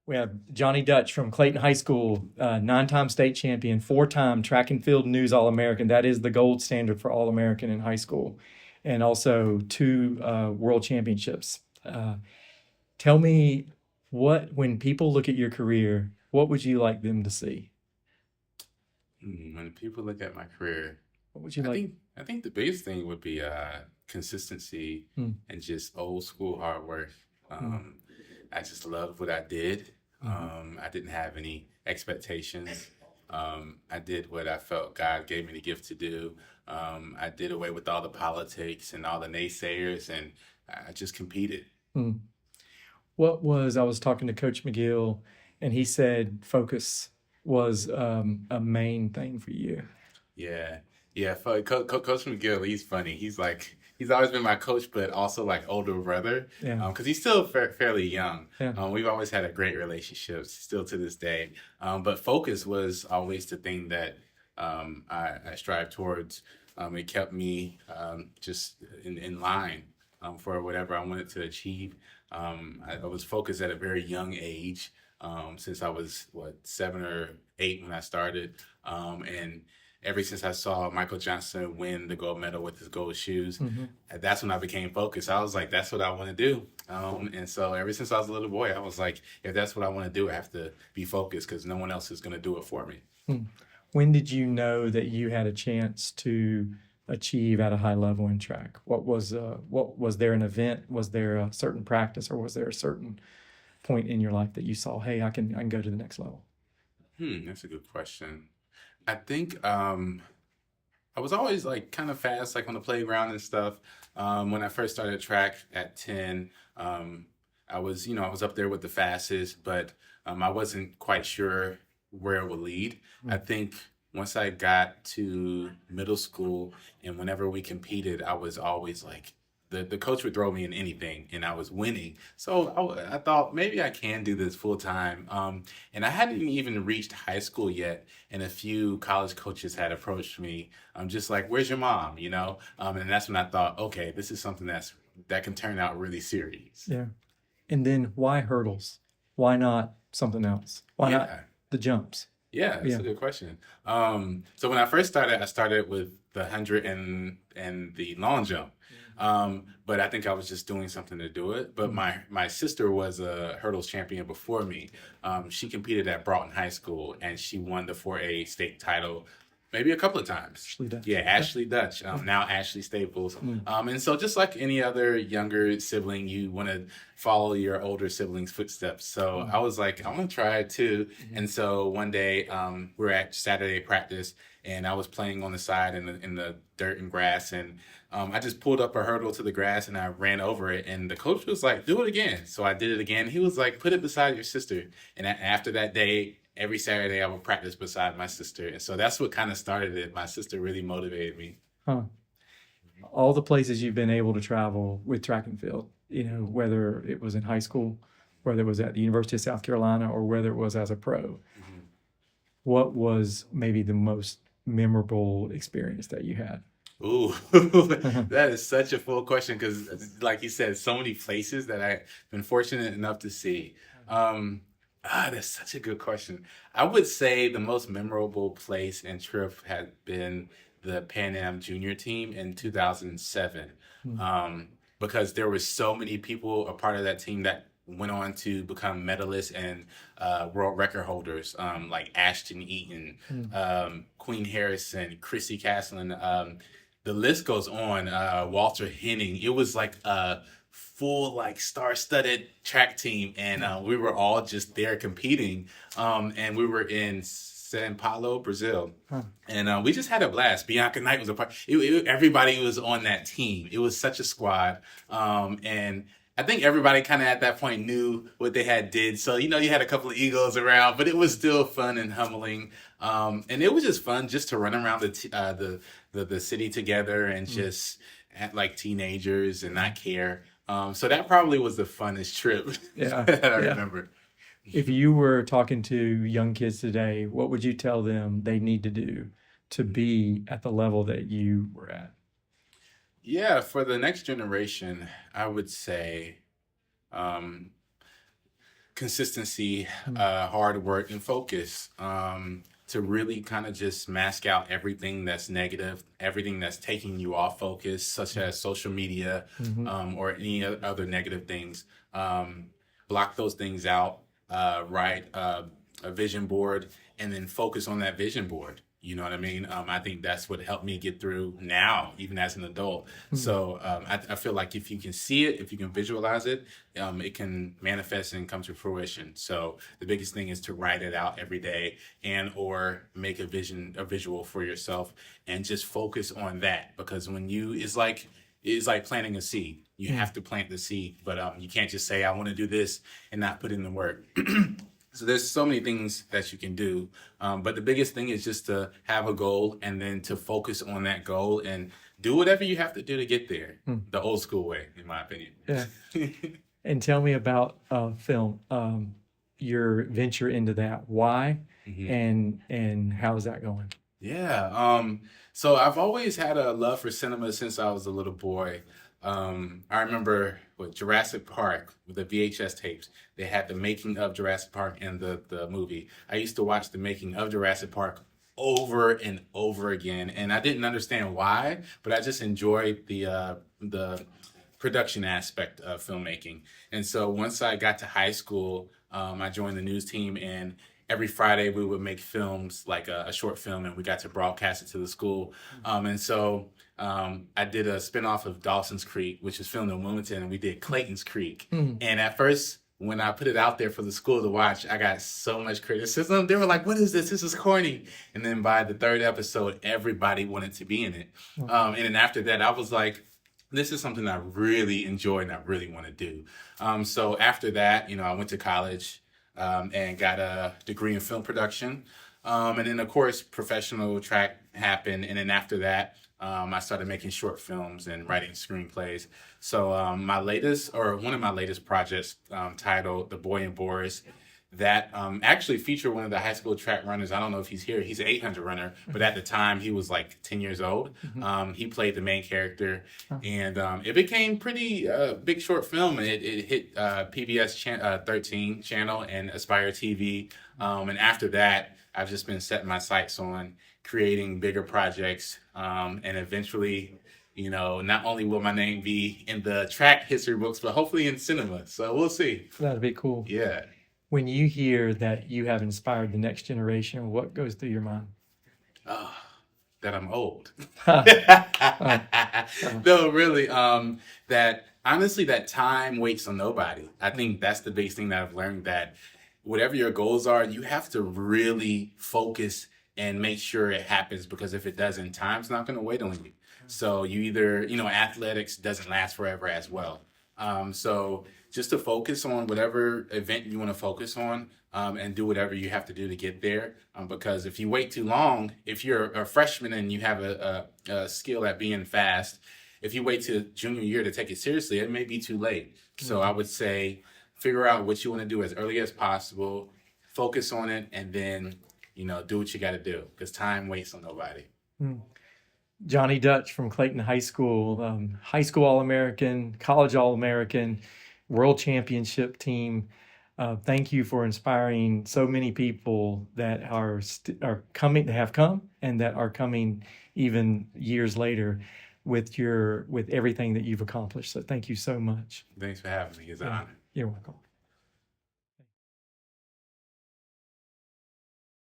We have Johnny Dutch from Clayton High School, 9-time state champion, 4-time track and field news All-American. That is the gold standard for All-American in high school, and also 2 world championships. Tell me when people look at your career, what would you like them to see? When people look at my career, What would you I like? think I think the biggest thing would be consistency Mm, and just old school hard work. mm, Um, I just loved what I did. mhm, I didn't have any expectations. I did what I felt God gave me the gift to do. I did away with all the politics and all the naysayers, and I just competed. mm. I was talking to Coach McGill, and he said focus was a main thing for you. Yeah, yeah. Coach McGill, he's funny. He's always been my coach, but also like older brother, Yeah, because he's still fairly young. yeah. We've always had a great relationship, still to this day. But focus was always the thing that I strive towards. It kept me just in line for whatever I wanted to achieve. I was focused at a very young age, since I was, 7 or 8 when I started. And ever since I saw Michael Johnson win the gold medal with his gold shoes, Hmm. that's when I became focused. I was like, that's what I want to do. And so ever since I was a little boy, I was like, if that's what I want to do, I have to be focused because no one else is going to do it for me. When did you know that you had a chance to achieve at a high level in track? What was there an event? Was there a certain practice, or was there a certain point in your life that you saw, hey, I can go to the next level? That's a good question. I think I was always like kind of fast, like on the playground and stuff. When I first started track at 10, I was up there with the fastest, but I wasn't quite sure where it would lead. I Mm. think once I got to middle school and whenever we competed, I was always like, the coach would throw me in anything and I was winning. So I thought maybe I can do this full time. And I hadn't even reached high school yet. And a few college coaches had approached me. I'm just like, where's your mom? And that's when I thought, okay, this is something that can turn out really serious. Yeah. And then why hurdles? Why not something else? Why not Yeah. the jumps? Yeah, that's Yeah. a good question. So when I started with the 100 and the long jump. But I think I was just doing something to do it. But Mm. my sister was a hurdles champion before me. She competed at Broughton High School and she won the 4A state title maybe a couple of times. Actually, that. Yeah, Okay. Ashley Dutch, now Ashley Staples. Mm. And so just like any other younger sibling, you want to follow your older siblings' footsteps. So Mm. I was like, I want to try it too. Mhm. And so one day we were at Saturday practice and I was playing on the side in the dirt and grass. And I just pulled up a hurdle to the grass and I ran over it. And the coach was like, do it again. So I did it again. He was like, put it beside your sister. And after that day, every Saturday I would practice beside my sister. And so that's what kind of started it. My sister really motivated me. Huh. All the places you've been able to travel with track and field, whether it was in high school, whether it was at the University of South Carolina, or whether it was as a pro, Mhm. what was maybe the most memorable experience that you had? Ooh, that is such a full question because, like you said, so many places that I've been fortunate enough to see. That's such a good question. I would say the most memorable place and trip had been the Pan Am Junior team in 2007, Mm. because there were so many people a part of that team that went on to become medalists and world record holders, like Ashton Eaton, Mm. Queen Harrison, Chrissy Caslin. The list goes on. Walter Henning. It was like a full, like star-studded track team, and we were all just there competing. And we were in Sao Paulo, Brazil, Huh. and we just had a blast. Bianca Knight was a part. Everybody was on that team. It was such a squad, and I think everybody kind of at that point knew what they had did. So you had a couple of egos around, but it was still fun and humbling. And it was just fun just to run around the city together and just act like teenagers and not care. So that probably was the funnest trip Yeah. that I Yeah. remember. If you were talking to young kids today, what would you tell them they need to do to be at the level that you were at? Yeah, for the next generation, I would say, um, consistency, hard work, and focus. To really kind of just mask out everything that's negative, everything that's taking you off focus, such as social media, or any other negative things. Block those things out, write a vision board, and then focus on that vision board. You know what I mean? I think that's what helped me get through now, even as an adult. So I feel like if you can see it, if you can visualize it, it can manifest and come to fruition. So the biggest thing is to write it out every day, and or make a visual for yourself, and just focus on that. Because when it's like planting a seed. You have to plant the seed, but you can't just say, I want to do this and not put in the work. So there's so many things that you can do. But the biggest thing is just to have a goal, and then to focus on that goal and do whatever you have to do to get there. The old school way, in my opinion. Yeah. And tell me about film, your venture into that. Why and how's that going? Yeah. So I've always had a love for cinema since I was a little boy. I remember with Jurassic Park, with the VHS tapes, they had the making of Jurassic Park and the movie. I used to watch the making of Jurassic Park over and over again, and I didn't understand why, but I just enjoyed the production aspect of filmmaking. And so once I got to high school, I joined the news team, and every Friday we would make films, like a short film, and we got to broadcast it to the school. And so I did a spinoff of Dawson's Creek, which was filmed in Wilmington, and we did Clayton's Creek. And at first, when I put it out there for the school to watch, I got so much criticism. They were like, what is this? This is corny. And then by the third episode, everybody wanted to be in it. And then after that, I was like, this is something I really enjoy and I really want to do. So after that, I went to college and got a degree in film production. And then, of course, professional track happened. And then after that, I started making short films and writing screenplays. So one of my latest projects, titled The Boy and Boris, that actually featured one of the high school track runners. I don't know if he's here. He's an 800 runner, but at the time he was like 10 years old. He played the main character, and it became pretty big short film. It hit PBS 13 channel and Aspire TV. And after that, I've just been setting my sights on creating bigger projects, and eventually, not only will my name be in the track history books, but hopefully in cinema. So we'll see. That'd be cool. Yeah. When you hear that you have inspired the next generation, what goes through your mind? That I'm old. No, really. That honestly, that time waits on nobody. I think that's the biggest thing that I've learned, that whatever your goals are, you have to really focus and make sure it happens, because if it doesn't, time's not going to wait on you. So you either, athletics doesn't last forever as well. So just to focus on whatever event you want to focus on, and do whatever you have to do to get there. Because if you wait too long, if you're a freshman and you have a skill at being fast, if you wait till junior year to take it seriously, it may be too late. So I would say figure out what you want to do as early as possible, focus on it, and then, do what you got to do, because time waits on nobody. Johnny Dutch from Clayton High School, high school All-American, college All-American, world championship team. Thank you for inspiring so many people that are coming, that have come, and that are coming even years later with everything that you've accomplished. So thank you so much. Thanks for having me. It's an honor. You're welcome.